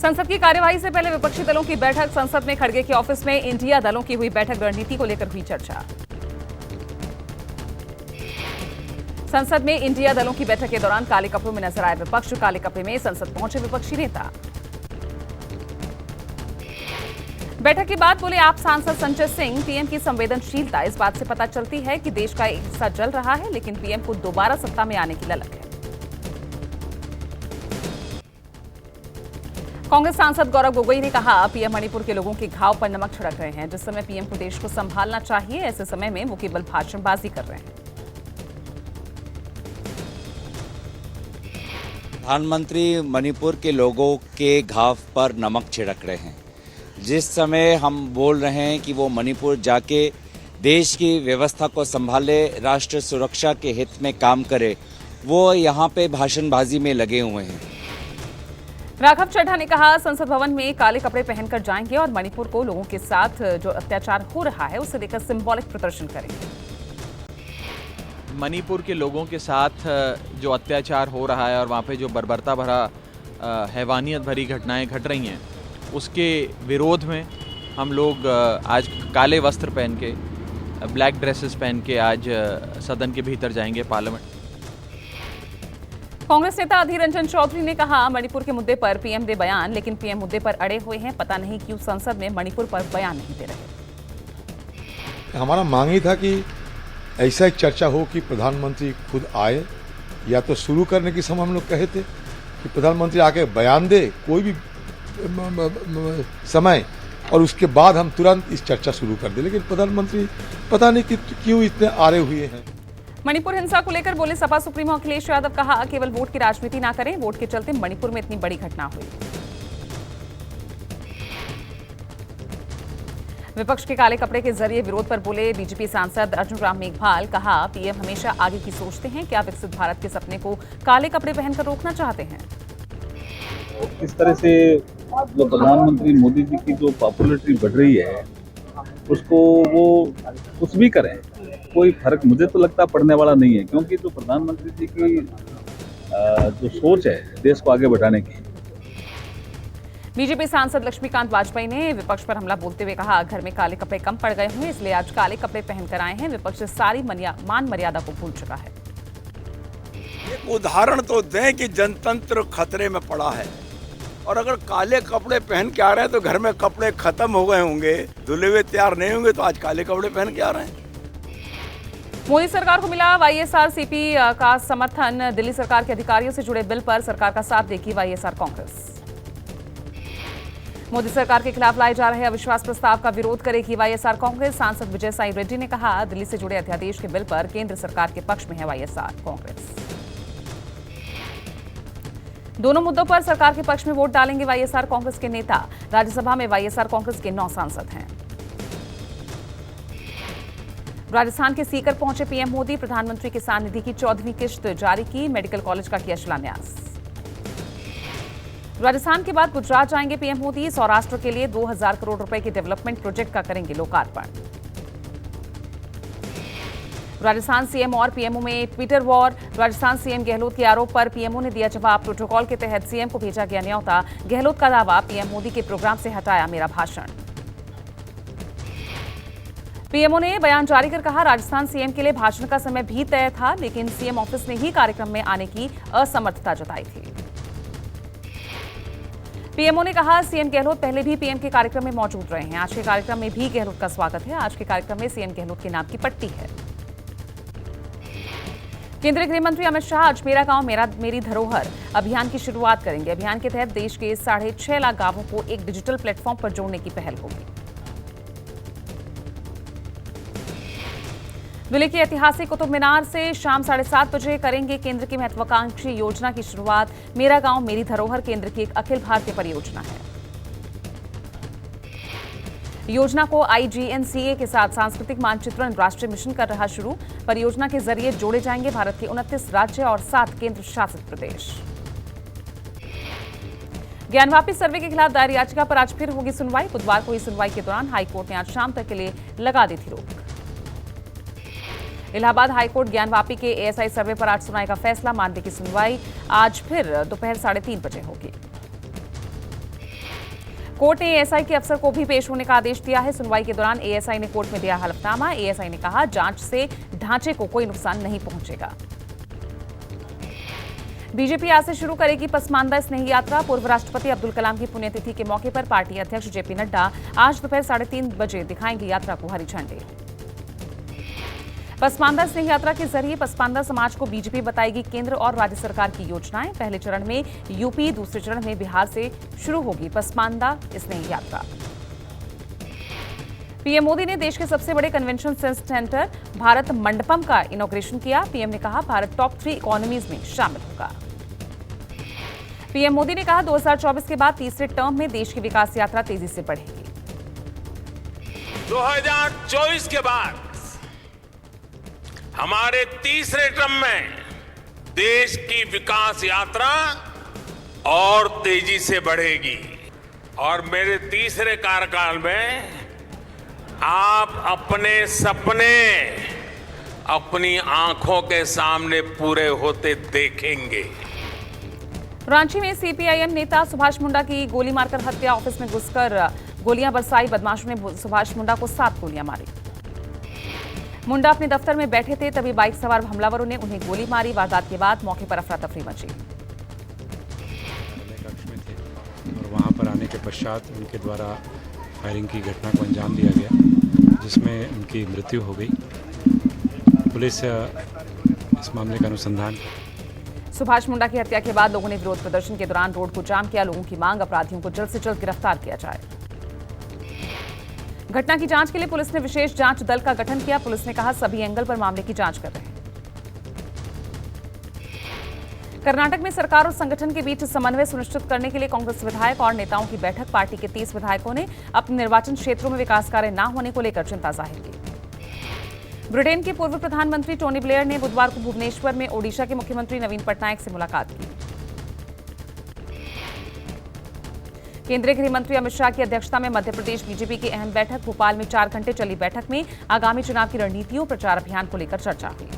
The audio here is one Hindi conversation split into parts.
संसद की कार्यवाही से पहले विपक्षी दलों की बैठक। संसद में खड़गे के ऑफिस में इंडिया दलों की हुई बैठक। रणनीति को लेकर हुई चर्चा। संसद में इंडिया दलों की बैठक के दौरान काले कपड़ों में नजर आए विपक्ष। काले कपड़े में संसद पहुंचे विपक्षी नेता। बैठक के बाद बोले आप सांसद संजय सिंह, पीएम की संवेदनशीलता इस बात से पता चलती है कि देश का एक हिस्सा जल रहा है, लेकिन पीएम को दोबारा सत्ता में आने की ललक है। कांग्रेस सांसद गौरव गोगोई ने कहा पीएम मणिपुर के लोगों के घाव पर नमक छिड़क रहे हैं। जिस समय पीएम को देश को संभालना चाहिए, ऐसे समय में वो केवल भाषणबाजी कर रहे हैं। प्रधानमंत्री मणिपुर के लोगों के घाव पर नमक छिड़क रहे हैं। जिस समय हम बोल रहे हैं कि वो मणिपुर जाके देश की व्यवस्था को संभाले, राष्ट्र सुरक्षा के हित में काम करे, वो यहाँ पे भाषणबाजी में लगे हुए हैं। राघव चड्ढा ने कहा संसद भवन में काले कपड़े पहनकर जाएंगे और मणिपुर को लोगों के साथ जो अत्याचार हो रहा है उसे लेकर सिंबॉलिक प्रदर्शन करेंगे। मणिपुर के लोगों के साथ जो अत्याचार हो रहा है और वहाँ पे जो बर्बरता भरा हैवानियत भरी घटनाएं घट रही हैं, उसके विरोध में हम लोग आज काले वस्त्र पहन के, ब्लैक ड्रेसेस पहन के आज सदन के भीतर जाएंगे, पार्लियामेंट। कांग्रेस नेता अधीर रंजन चौधरी ने कहा मणिपुर के मुद्दे पर पीएम दे बयान, लेकिन पीएम मुद्दे पर अड़े हुए हैं। पता नहीं क्यों संसद में मणिपुर पर बयान नहीं दे रहे। हमारा मांग ही था कि ऐसा एक चर्चा हो कि प्रधानमंत्री खुद आए, या तो शुरू करने के समय हम लोग कहे थे कि प्रधानमंत्री आके बयान दे कोई भी समय, और उसके बाद हम तुरंत इस चर्चा शुरू कर दे, लेकिन प्रधानमंत्री पता नहीं कि क्यों इतने आड़े हुए हैं। मणिपुर हिंसा को लेकर बोले सपा सुप्रीमो अखिलेश यादव। कहा केवल वोट की राजनीति ना करें, वोट के चलते मणिपुर में इतनी बड़ी घटना हुई। विपक्ष के काले कपड़े के जरिए विरोध पर बोले बीजेपी सांसद अर्जुन राम मेघवाल। कहा पीएम हमेशा आगे की सोचते हैं। क्या विकसित भारत के सपने को काले कपड़े पहनकर रोकना चाहते हैं? इस तरह से जो प्रधानमंत्री मोदी जी की जो पॉपुलैरिटी बढ़ रही है, उसको वो कुछ भी करें, कोई फर्क मुझे तो लगता पड़ने वाला नहीं है, क्योंकि जो प्रधानमंत्री जी की जो सोच है देश को आगे बढ़ाने की। बीजेपी सांसद लक्ष्मीकांत वाजपेयी ने विपक्ष पर हमला बोलते हुए कहा घर में काले कपड़े कम पड़ गए हुए, इसलिए आज काले कपड़े पहनकर आए हैं। विपक्ष सारी मान मर्यादा को भूल चुका है। एक उदाहरण तो दें कि जनतंत्र खतरे में पड़ा है, और अगर काले कपड़े पहन के आ रहे हैं तो घर में कपड़े खत्म हो गए होंगे, धुले हुए तैयार नहीं होंगे, तो आज काले कपड़े पहन के आ रहे हैं। मोदी सरकार को मिला वाईएसआर सीपी का समर्थन। दिल्ली सरकार के अधिकारियों से जुड़े बिल पर सरकार का साथ देगी वाईएसआर कांग्रेस। मोदी सरकार के खिलाफ लाए जा रहे अविश्वास प्रस्ताव का विरोध करेगी वाईएसआर कांग्रेस। सांसद विजय साई रेड्डी ने कहा दिल्ली से जुड़े अध्यादेश के बिल पर केंद्र सरकार के पक्ष में है वाईएसआर कांग्रेस। दोनों मुद्दों पर सरकार के पक्ष में वोट डालेंगे वाईएसआर कांग्रेस के नेता। राज्यसभा में वाईएसआर कांग्रेस के 9 सांसद हैं। राजस्थान के सीकर पहुंचे पीएम मोदी। प्रधानमंत्री किसान निधि की 14वीं किश्त जारी की। मेडिकल कॉलेज का किया शिलान्यास। राजस्थान के बाद गुजरात जाएंगे पीएम मोदी। सौराष्ट्र के लिए 2000 करोड़ रुपए के डेवलपमेंट प्रोजेक्ट का करेंगे लोकार्पण। राजस्थान सीएम और पीएमओ में Twitter war. Rajasthan CM Gehlot के आरोप पर पीएमओ ने दिया जवाब। प्रोटोकॉल के तहत सीएम को भेजा गया न्योता। गहलोत का दावा पीएम मोदी के प्रोग्राम से हटाया मेरा भाषण। पीएमओ ने बयान जारी कर कहा राजस्थान सीएम के लिए भाषण का समय भी तय था, लेकिन सीएम ऑफिस ने ही कार्यक्रम में आने की असमर्थता जताई थी। पीएमओ ने कहा सीएम गहलोत पहले भी पीएम के कार्यक्रम में मौजूद रहे हैं। आज के कार्यक्रम में भी गहलोत का स्वागत है। आज के कार्यक्रम में सीएम गहलोत के नाम की पट्टी है। केंद्रीय गृह मंत्री अमित शाह आज मेरा गांव मेरी धरोहर अभियान की शुरुआत करेंगे। अभियान के तहत देश के 6.5 लाख गांवों को एक डिजिटल प्लेटफॉर्म पर जोड़ने की पहल होगी। दिल्ली के ऐतिहासिक कुतुब मीनार से शाम 7:30 बजे करेंगे केंद्र की महत्वाकांक्षी योजना की शुरुआत। मेरा गांव मेरी धरोहर केंद्र की एक अखिल भारतीय परियोजना है। योजना को IGNCA के साथ सांस्कृतिक मानचित्रण राष्ट्रीय मिशन कर रहा शुरू। परियोजना के जरिए जोड़े जाएंगे भारत के 29 राज्य और 7 केंद्र शासित प्रदेश। ज्ञानवापी सर्वे के खिलाफ दायर याचिका पर आज फिर होगी सुनवाई। बुधवार को हुई सुनवाई के दौरान हाईकोर्ट ने आज शाम तक के लिए लगा दी थी रोक। इलाहाबाद हाईकोर्ट ज्ञानवापी के ASI सर्वे पर आज सुनाएगा फैसला। मामले की सुनवाई आज फिर दोपहर 3:30 बजे होगी। कोर्ट ने एएसआई के अफसर को भी पेश होने का आदेश दिया है। सुनवाई के दौरान एएसआई ने कोर्ट में दिया हलफनामा। एएसआई ने कहा, जांच से ढांचे को कोई नुकसान नहीं पहुंचेगा। बीजेपी आज से शुरू करेगी पसमानदा स्नेह यात्रा। पूर्व राष्ट्रपति अब्दुल कलाम की पुण्यतिथि के मौके पर पार्टी अध्यक्ष जेपी नड्डा आज दोपहर 3:30 बजे दिखाएंगे यात्रा को हरी झंडी। पसमानदा स्नेह यात्रा के जरिए पसमानदा समाज को बीजेपी बताएगी केंद्र और राज्य सरकार की योजनाएं। पहले चरण में यूपी, दूसरे चरण में बिहार से शुरू होगी पसमानदा स्नेह यात्रा। पीएम मोदी ने देश के सबसे बड़े कन्वेंशन सेंटर भारत मंडपम का इनॉग्रेशन किया। पीएम ने कहा, भारत टॉप 3 इकोनॉमीज में शामिल होगा। पीएम मोदी ने कहा, 2024 के बाद तीसरे टर्म में देश की विकास यात्रा तेजी से बढ़ेगी। 2024 के बाद हमारे तीसरे टर्म में देश की विकास यात्रा और तेजी से बढ़ेगी और मेरे तीसरे कार्यकाल में आप अपने सपने अपनी आंखों के सामने पूरे होते देखेंगे। रांची में सीपीआईएम नेता सुभाष मुंडा की गोली मारकर हत्या। ऑफिस में घुसकर गोलियां बरसाई। बदमाशों ने सुभाष मुंडा को 7 गोलियां मारी। मुंडा अपने दफ्तर में बैठे थे, तभी बाइक सवार हमलावरों ने उन्हें गोली मारी। वारदात के बाद मौके पर अफरा तफरी मची। कक्ष में थे और वहां पर आने के पश्चात उनके द्वारा फायरिंग की घटना को अंजाम दिया गया, जिसमें उनकी मृत्यु हो गई। पुलिस इस मामले का अनुसंधान। सुभाष मुंडा की हत्या के बाद लोगों ने विरोध प्रदर्शन के दौरान रोड को जाम किया। लोगों की मांग, अपराधियों को जल्द से जल्द गिरफ्तार किया जाए। घटना की जांच के लिए पुलिस ने विशेष जांच दल का गठन किया। पुलिस ने कहा, सभी एंगल पर मामले की जांच कर रहे हैं। कर्नाटक में सरकार और संगठन के बीच समन्वय सुनिश्चित करने के लिए कांग्रेस विधायक और नेताओं की बैठक। पार्टी के 30 विधायकों ने अपने निर्वाचन क्षेत्रों में विकास कार्य न होने को लेकर चिंता जाहिर की। ब्रिटेन के पूर्व प्रधानमंत्री टोनी ब्लेयर ने बुधवार को भुवनेश्वर में ओडिशा के मुख्यमंत्री नवीन पटनायक से मुलाकात की। केंद्रीय गृह मंत्री अमित शाह की अध्यक्षता में मध्य प्रदेश बीजेपी की अहम बैठक। भोपाल में 4 घंटे चली बैठक में आगामी चुनाव की रणनीतियों, प्रचार अभियान को लेकर चर्चा हुई।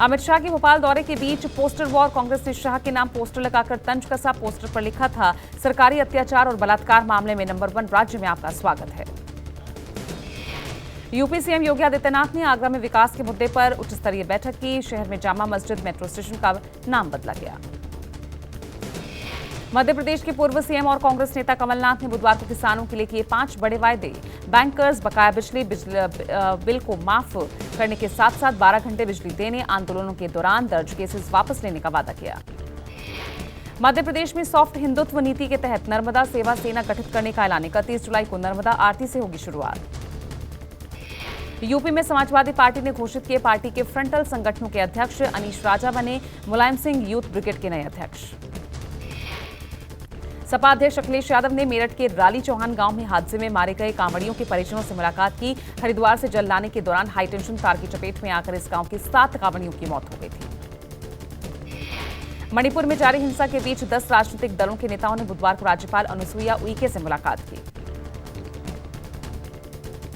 अमित शाह के भोपाल दौरे के बीच पोस्टर वॉर। कांग्रेस ने शाह के नाम पोस्टर लगाकर तंज कसा। पोस्टर पर लिखा था, सरकारी अत्याचार और बलात्कार मामले में नंबर 1 राज्य में आपका स्वागत है। यूपी सीएम योगी आदित्यनाथ ने आगरा में विकास के मुद्दे पर उच्च स्तरीय बैठक की। शहर में जामा मस्जिद मेट्रो स्टेशन का नाम बदला गया। मध्य प्रदेश के पूर्व सीएम और कांग्रेस नेता कमलनाथ ने बुधवार को किसानों के लिए किए 5 बड़े वायदे। बैंकर्स बकाया बिजली बिल को माफ करने के साथ साथ 12 घंटे बिजली देने, आंदोलनों के दौरान दर्ज केसेस वापस लेने का वादा किया। मध्य प्रदेश में सॉफ्ट हिंदुत्व नीति के तहत नर्मदा सेवा सेना गठित करने का ऐलान। 31 जुलाई को नर्मदा आरती से होगी शुरुआत। यूपी में समाजवादी पार्टी ने घोषित किए पार्टी के फ्रंटल संगठनों के अध्यक्ष। अनीश राजा बने मुलायम सिंह यूथ ब्रिगेड के नए अध्यक्ष। सपा अध्यक्ष अखिलेश यादव ने मेरठ के राली चौहान गांव में हादसे में मारे गए कांवड़ियों के परिजनों से मुलाकात की। हरिद्वार से जल लाने के दौरान हाईटेंशन तार की चपेट में आकर इस गांव के 7 कांवड़ियों की मौत हो गई थी। मणिपुर में जारी हिंसा के बीच 10 राजनीतिक दलों के नेताओं ने बुधवार को राज्यपाल अनुसुईया उइके से मुलाकात की।